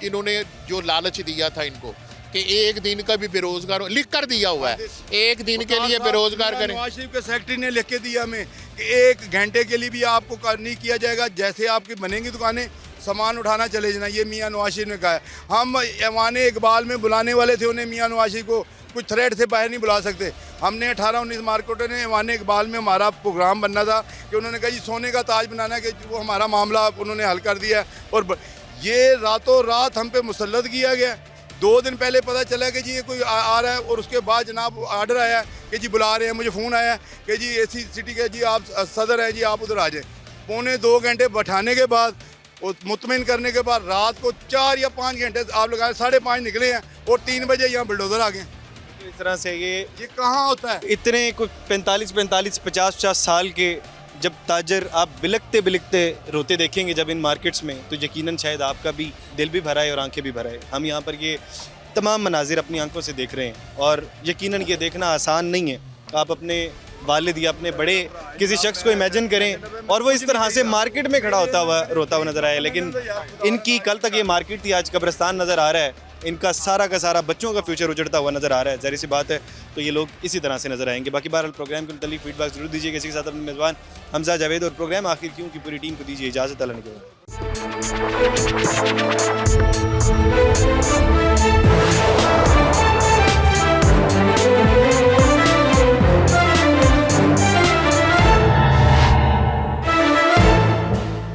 इन्होंने जो लालच दिया था इनको कि एक दिन का भी बेरोजगार लिख कर दिया हुआ है, एक दिन के लिए बेरोजगार करें। नवाज शरीफ के सेक्रेटरी ने लिख के दिया हमें कि 1 घंटे के लिए भी आपको नहीं किया जाएगा। जैसे आपकी बनेंगी दुकानें, सामान उठाना चले जाना। ये मियाँ नवाज शरीफ ने कहा है। हम ऐवाने इकबाल में बुलाने वाले थे उन्हें, मियाँ नवाज शरीफ को कुछ थ्रेड से बाहर नहीं बुला सकते। हमने 18-19 मार्केटों ने ऐवाने इकबाल में हमारा प्रोग्राम बनना था कि उन्होंने कहा जी सोने का ताज बनाना है, कि वो हमारा मामला उन्होंने हल कर दिया। और ये रातों रात हम पे मुसल्लत किया गया। 2 दिन पहले पता चला कि जी ये कोई आ रहा है, और उसके बाद जनाब ऑर्डर आया कि जी बुला रहे हैं। मुझे फ़ोन आया कि जी ऐसी सिटी के जी आप सदर हैं जी, आप उधर आ जाएँ। पौने 2 घंटे बैठाने के बाद और मुतमिन करने के बाद रात को 4 या 5 घंटे आप लगाए 5:30 निकले हैं और 3 बजे यहाँ बुलडोजर आ गए। इस तरह से ये कहाँ होता है? इतने कुछ 45-50 साल के जब ताजर आप बिलकते बिलकते रोते देखेंगे जब इन मार्केट्स में, तो यकीनन शायद आपका भी दिल भी भरा है और आंखें भी भरा है। हम यहाँ पर ये तमाम मनाजिर अपनी आंखों से देख रहे हैं और यकीनन ये देखना आसान नहीं है। आप अपने वालिद या अपने बड़े किसी शख्स को इमेजिन करें और वो इस तरह से मार्केट में खड़ा होता हुआ रोता हुआ नज़र आए, लेकिन इनकी कल तक ये मार्केट थी, आज कब्रिस्तान नज़र आ रहा है। इनका सारा का सारा बच्चों का फ्यूचर उजड़ता हुआ नज़र आ रहा है। ज़ाहिर सी बात है, तो ये लोग इसी तरह से नज़र आएंगे। बाकी बहरहाल प्रोग्राम के मुतालिक फीडबैक जरूर दीजिएगा। इसी के साथ अपने मेज़बान हमजा जावेद और प्रोग्राम आखिर क्यों की पूरी टीम को दीजिए इजाज़त। अल्लाह ने